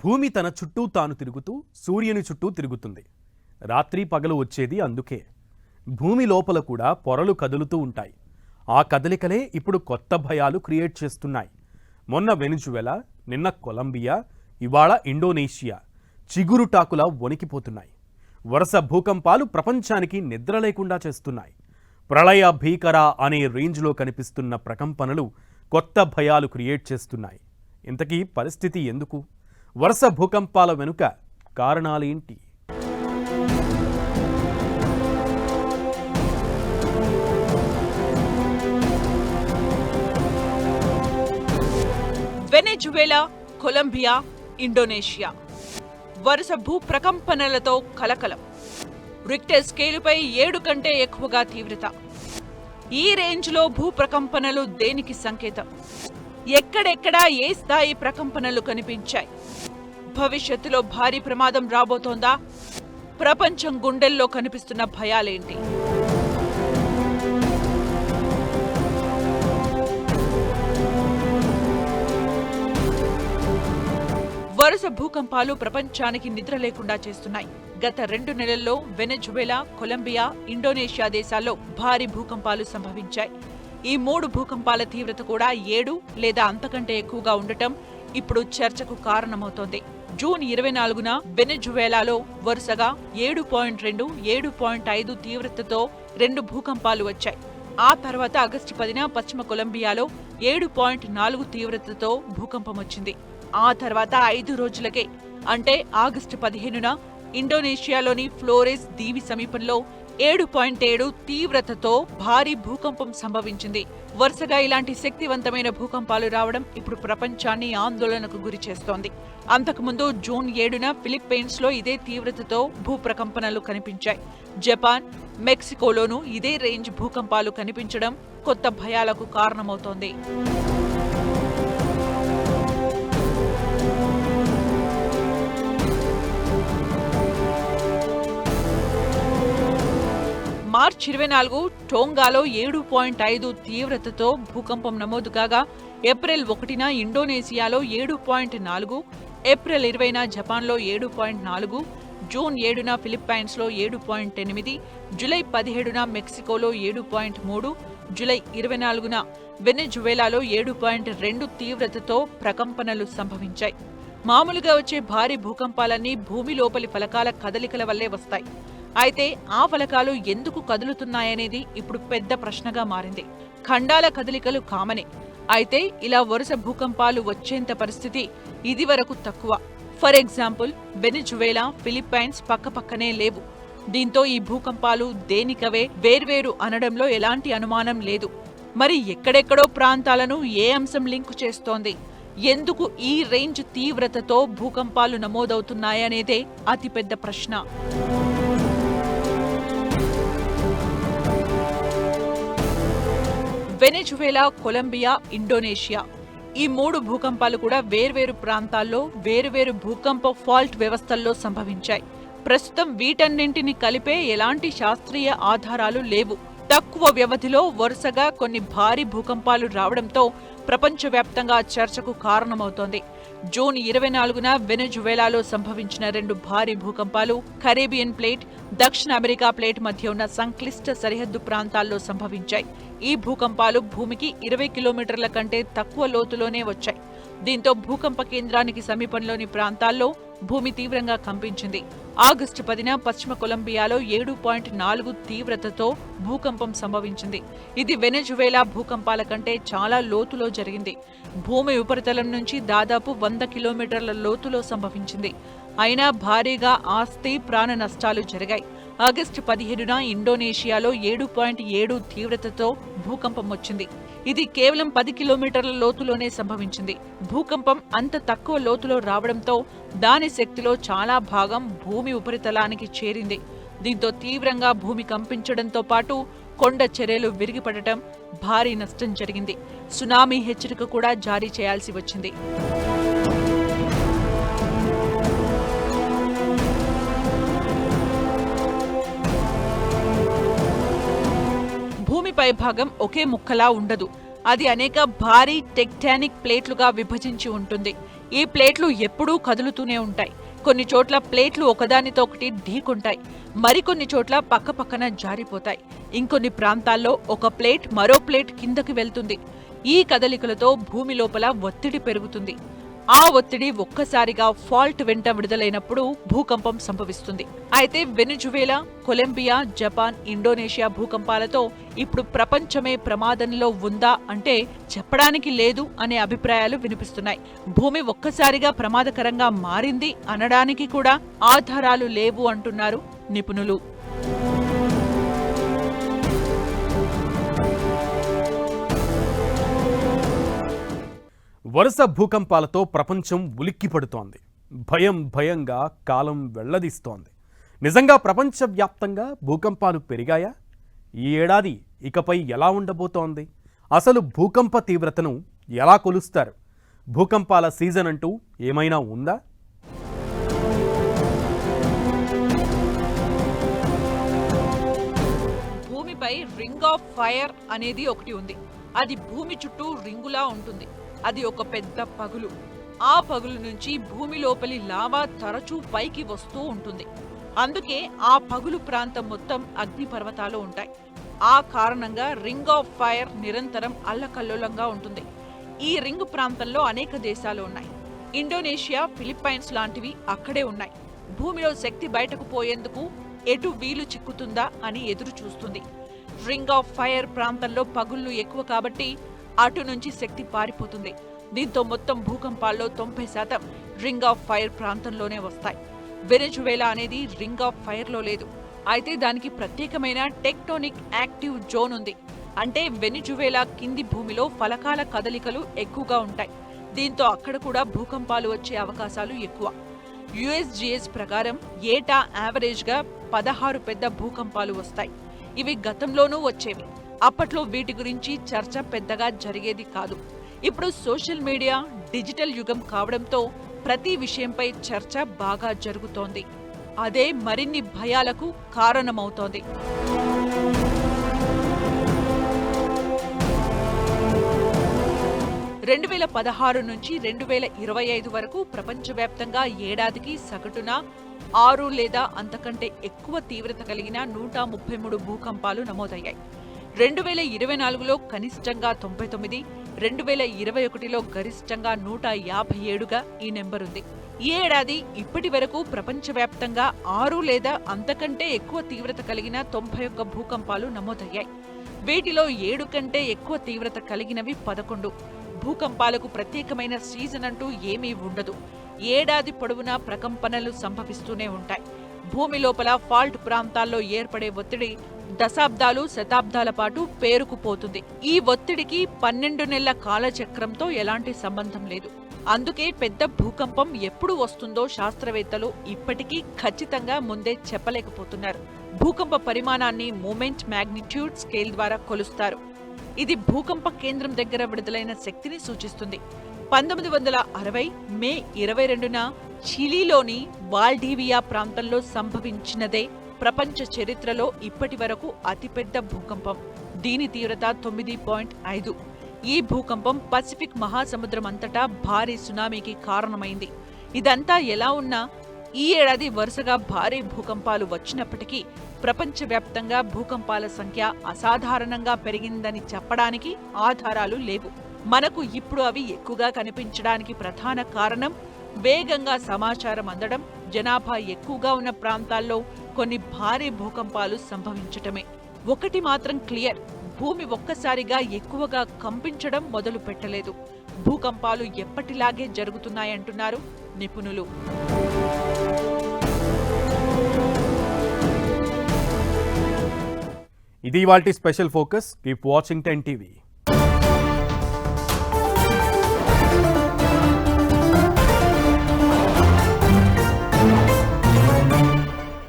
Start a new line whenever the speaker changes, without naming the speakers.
భూమి తన చుట్టూ తాను తిరుగుతూ సూర్యుని చుట్టూ తిరుగుతుంది. రాత్రి పగలు వచ్చేది అందుకే. భూమి లోపల కూడా పొరలు కదులుతూ ఉంటాయి. ఆ కదలికలే ఇప్పుడు కొత్త భయాలు క్రియేట్ చేస్తున్నాయి. మొన్న వెనిజువెలా, నిన్న కొలంబియా, ఇవాళ ఇండోనేషియా చిగురుటాకులా వణికిపోతున్నాయి. వరుస భూకంపాలు ప్రపంచానికి నిద్ర లేకుండా చేస్తున్నాయి. ప్రళయ భీకర అనే రేంజ్లో కనిపిస్తున్న ప్రకంపనలు కొత్త భయాలు క్రియేట్ చేస్తున్నాయి. ఇంతకీ పరిస్థితి ఎందుకు? వరుస భూకంపాల వెనుక కారణాలేంటి?
వెనెజువేలా, కొలంబియా, ఇండోనేషియా వరుస భూ ప్రకంపనలతో కలకలం. రిక్టర్ స్కేలుపై 7 కంటే ఎక్కువగా తీవ్రత. ఈ రేంజ్లో భూ ప్రకంపనలు దేనికి సంకేతం? ఎక్కడెక్కడా ఏ స్థాయి ప్రకంపనలు కనిపించాయి? భవిష్యత్తులో భారీ ప్రమాదం రాబోతోందా? ప్రపంచం గుండెల్లో కనిపిస్తున్న భయాలేంటి? వరుస భూకంపాలు ప్రపంచానికి నిద్ర లేకుండా చేస్తున్నాయి. గత 2 నెలల్లో వెనెజువేలా, కొలంబియా, ఇండోనేషియా దేశాల్లో భారీ భూకంపాలు సంభవించాయి. ఈ 3 భూకంపాల తీవ్రత కూడా 7 లేదా అంతకంటే ఎక్కువగా ఉండటం ఇప్పుడు చర్చకు కారణమవుతోంది. జూన్ 24న వెనెజువేలాలో వరుసగా 7.2, 7.5 తీవ్రతతో 2 భూకంపాలు వచ్చాయి. ఆ తర్వాత ఆగస్టు 10న పశ్చిమ కొలంబియాలో 7.4 తీవ్రతతో భూకంపం వచ్చింది. ఆ తర్వాత 5 రోజులకే అంటే ఆగస్టు 15న ఇండోనేషియాలోని ఫ్లోరెస్ దీవి సమీపంలో 7.7 తీవ్రతతో భారీ భూకంపం సంభవించింది. వరుసగా ఇలాంటి శక్తివంతమైన భూకంపాలు రావడం ఇప్పుడు ప్రపంచాన్ని ఆందోళనకు గురి చేస్తోంది. అంతకుముందు జూన్ 7న ఫిలిప్పీన్స్ లో ఇదే తీవ్రతతో భూ ప్రకంపనలు కనిపించాయి. జపాన్, మెక్సికోలోనూ ఇదే రేంజ్ భూకంపాలు కనిపించడం కొత్త భయాలకు కారణమవుతోంది. మార్చి 24 టోంగాలో 7.5 తీవ్రతతో భూకంపం నమోదు కాగా, ఏప్రిల్ 1న ఇండోనేషియాలో 7.4, ఏప్రిల్ 20న జపాన్లో 7.4, జూన్ 7న ఫిలిప్పైన్స్లో 7.8, జూలై 17న మెక్సికోలో 7.3, జూలై 24న వెనెజువేలాలో 7.2 తీవ్రతతో ప్రకంపనలు సంభవించాయి. మామూలుగా వచ్చే భారీ భూకంపాలన్నీ భూమి లోపలి ఫలకాల కదలికల వల్లే వస్తాయి. అయితే ఆ ఫలకాలు ఎందుకు కదులుతున్నాయనేది ఇప్పుడు పెద్ద ప్రశ్నగా మారింది. ఖండాల కదలికలు కామనే. అయితే ఇలా వరుస భూకంపాలు వచ్చేంత పరిస్థితి ఇదివరకు తక్కువ. ఫర్ ఎగ్జాంపుల్, వెనెజువేలా, ఫిలిప్పైన్స్ పక్కపక్కనే లేవు. దీంతో ఈ భూకంపాలు దేనికవే వేర్వేరు అనడంలో ఎలాంటి అనుమానం లేదు. మరి ఎక్కడెక్కడో ప్రాంతాలను ఏ అంశం లింకు చేస్తోంది? ఎందుకు ఈ రేంజ్ తీవ్రతతో భూకంపాలు నమోదవుతున్నాయనేదే అతిపెద్ద ప్రశ్న. వెనెజువేలా, కొలంబియా, ఇండోనేషియా ఈ 3 భూకంపాలు కూడా వేర్వేరు ప్రాంతాల్లో వేర్వేరు భూకంప ఫాల్ట్ వ్యవస్థల్లో సంభవించాయి. ప్రస్తుతం వీటన్నింటిని కలిపే ఎలాంటి శాస్త్రీయ ఆధారాలు లేవు. తక్కువ వ్యవధిలో వరుసగా కొన్ని భారీ భూకంపాలు రావడంతో ప్రపంచవ్యాప్తంగా చర్చకు కారణమవుతోంది. జూన్ 24న వెనెజువేలాలో సంభవించిన 2 భారీ భూకంపాలు కరేబియన్ ప్లేట్, దక్షిణ అమెరికా ప్లేట్ మధ్య ఉన్న సంక్లిష్ట సరిహద్దు ప్రాంతాల్లో సంభవించాయి. ఈ భూకంపాలు భూమికి 20 కిలోమీటర్ల కంటే తక్కువ లోతులోనే వచ్చాయి. దీంతో భూకంప కేంద్రానికి సమీపంలోని ప్రాంతాల్లో భూమి తీవ్రంగా కంపించింది. ఆగస్టు 10న పశ్చిమ కొలంబియాలో 7.4 తీవ్రతతో భూకంపం సంభవించింది. ఇది వెనెజువేలా భూకంపాల కంటే చాలా లోతులో జరిగింది. భూమి ఉపరితలం నుంచి దాదాపు 100 కిలోమీటర్ల లోతులో సంభవించింది. అయినా భారీగా ఆస్తి, ప్రాణ నష్టాలు జరిగాయి. ఆగస్టు 15న ఇండోనేషియాలో 7.7 తీవ్రతతో భూకంపం వచ్చింది. ఇది కేవలం 10 కిలోమీటర్ల లోతులోనే సంభవించింది. భూకంపం అంత తక్కువ లోతులో రావడంతో దాని శక్తిలో చాలా భాగం భూమి ఉపరితలానికి చేరింది. దీంతో తీవ్రంగా భూమి కంపించడంతో పాటు కొండ చర్యలు విరిగిపడటం, భారీ నష్టం జరిగింది. సునామీ హెచ్చరిక కూడా జారీ చేయాల్సి వచ్చింది. భూమిపై భాగం ఒకే ముక్కలా ఉండదు. అది అనేక భారీ టెక్టానిక్ ప్లేట్లుగా విభజించి ఉంటుంది. ఈ ప్లేట్లు ఎప్పుడూ కదులుతూనే ఉంటాయి. కొన్ని చోట్ల ప్లేట్లు ఒకదానితో ఒకటి ఢీకొంటాయి. మరికొన్ని చోట్ల పక్కపక్కన జారిపోతాయి. ఇంకొన్ని ప్రాంతాల్లో ఒక ప్లేట్ మరో ప్లేట్ కిందకి వెళ్తుంది. ఈ కదలికలతో భూమి లోపల ఒత్తిడి పెరుగుతుంది. ఆ ఒత్తిడి ఒక్కసారిగా ఫాల్ట్ వెంట విడుదలైనప్పుడు భూకంపం సంభవిస్తుంది. అయితే వెనిజువేలా, కొలంబియా, జపాన్, ఇండోనేషియా భూకంపాలతో ఇప్పుడు ప్రపంచమే ప్రమాదంలో ఉందా అంటే చెప్పడానికి లేదు అనే అభిప్రాయాలు వినిపిస్తున్నాయి. భూమి ఒక్కసారిగా ప్రమాదకరంగా మారింది అనడానికి కూడా ఆధారాలు లేవు అంటున్నారు నిపుణులు.
వరుస భూకంపాలతో ప్రపంచం ఉలిక్కిపడుతోంది. భయంగా కాలం వెళ్లదీస్తోంది. నిజంగా ప్రపంచవ్యాప్తంగా భూకంపాలు పెరిగాయా? ఈ ఏడాది ఇకపై ఎలా ఉండబోతోంది? అసలు భూకంప తీవ్రతను ఎలా కొలుస్తారు? భూకంపాల సీజన్ అంటూ ఏమైనా ఉందా?
భూమిపై రింగ్ ఆఫ్ ఫైర్ అనేది ఒకటి ఉంది. అది భూమి చుట్టూ రింగులా ఉంటుంది. అది ఒక పెద్ద పగులు. ఆ పగులు నుంచి భూమి లోపలి లావా తరచూ పైకి వస్తూ ఉంటుంది. అందుకే ఆ పగులు ప్రాంతం మొత్తం అగ్నిపర్వతాలు ఉంటాయి. ఆ కారణంగా రింగ్ ఆఫ్ ఫైర్ నిరంతరం అల్లకల్లోలంగా ఉంటుంది. ఈ రింగ్ ప్రాంతంలో అనేక దేశాలు ఉన్నాయి. ఇండోనేషియా, ఫిలిప్పైన్స్ లాంటివి అక్కడే ఉన్నాయి. భూమిలో శక్తి బయటకు పోయేందుకు ఎటు వీలు చిక్కుతుందా అని ఎదురు చూస్తుంది. రింగ్ ఆఫ్ ఫైర్ ప్రాంతంలో పగుళ్లు ఎక్కువ కాబట్టి అటు నుంచి శక్తి పారిపోతుంది. దీంతో మొత్తం భూకంపాల్లో 90% రింగ్ ఆఫ్ ఫైర్ ప్రాంతంలోనే వస్తాయి. వెనిజువేలా అనేది రింగ్ ఆఫ్ ఫైర్లో లేదు. అయితే దానికి ప్రత్యేకమైన టెక్టోనిక్ యాక్టివ్ జోన్ ఉంది. అంటే వెనిజువేలా కింది భూమిలో ఫలకాల కదలికలు ఎక్కువగా ఉంటాయి. దీంతో అక్కడ కూడా భూకంపాలు వచ్చే అవకాశాలు ఎక్కువ. యుఎస్జిఎస్ ప్రకారం ఏటా యావరేజ్గా 16 పెద్ద భూకంపాలు వస్తాయి. ఇవి గతంలోనూ వచ్చేవి. అప్పట్లో వీటి గురించి చర్చ పెద్దగా జరిగేది కాదు. ఇప్పుడు సోషల్ మీడియా, డిజిటల్ యుగం కావడంతో ప్రతి విషయంపై చర్చ బాగా జరుగుతోంది. అదే మరిన్ని భయాలకు కారణమవుతోంది. 2016 నుంచి 2025 వరకు ప్రపంచవ్యాప్తంగా ఏడాదికి సగటున 6 లేదా అంతకంటే ఎక్కువ తీవ్రత కలిగిన 133 భూకంపాలు నమోదయ్యాయి. 2024లో కనిష్టంగా 99, 2021లో గరిష్టంగా 157గా ఈ నెంబరుంది. ఈ ఏడాది ఇప్పటి వరకు ప్రపంచవ్యాప్తంగా 6 లేదా అంతకంటే ఎక్కువ తీవ్రత కలిగిన 91 భూకంపాలు నమోదయ్యాయి. వీటిలో 7 కంటే ఎక్కువ తీవ్రత కలిగినవి 11. భూకంపాలకు ప్రత్యేకమైన సీజన్ అంటూ ఏమీ ఉండదు. ఏడాది పొడవునా ప్రకంపనలు సంభవిస్తూనే ఉంటాయి. భూమి లోపల ఫాల్ట్ ప్రాంతాల్లో ఏర్పడే ఒత్తిడి దశాబ్దాలు, శతాబ్దాల పాటు పేరుకుపోతుంది. ఈ ఒత్తిడికి 12 నెలల కాలచక్రంతో ఎలాంటి సంబంధం లేదు. అందుకే పెద్ద భూకంపం ఎప్పుడు వస్తుందో శాస్త్రవేత్తలు ఇప్పటికీ ఖచ్చితంగా ముందే చెప్పలేకపోతున్నారు. భూకంప పరిమాణాన్ని మూమెంట్ మ్యాగ్నిట్యూడ్ స్కేల్ ద్వారా కొలుస్తారు. ఇది భూకంప కేంద్రం దగ్గర విడుదలైన శక్తిని సూచిస్తుంది. 1960 మే 22న చిలీలోని వాల్డివియా ప్రాంతంలో సంభవించినదే ప్రపంచ చరిత్రలో ఇప్పటి వరకు అతిపెద్ద భూకంపం. దీని తీవ్రత 9.5. ఈ భూకంపం పసిఫిక్ మహాసముద్రం అంతటా భారీ సునామీకి కారణమైంది. ఇదంతా ఎలా ఉన్నా ఈ ఏడాది వరుసగా భారీ భూకంపాలు వచ్చినప్పటికీ ప్రపంచవ్యాప్తంగా భూకంపాల సంఖ్య అసాధారణంగా పెరిగిందని చెప్పడానికి ఆధారాలు లేవు. మనకు ఇప్పుడు అవి ఎక్కువగా కనిపించడానికి ప్రధాన కారణం వేగంగా సమాచారం అందడం, జనాభా ఎక్కువగా ఉన్న ప్రాంతాల్లో కొన్ని భారీ భూకంపాలు సంభవించటమే. ఒకటి మాత్రం క్లియర్, భూమి ఒక్కసారిగా ఎక్కువగా కంపించడం మొదలు పెట్టలేదు. భూకంపాలు ఎప్పటిలాగే జరుగుతున్నాయంటున్నారు నిపుణులు.
ఇది ఇవాల్టి special focus. Keep watching 10 TV.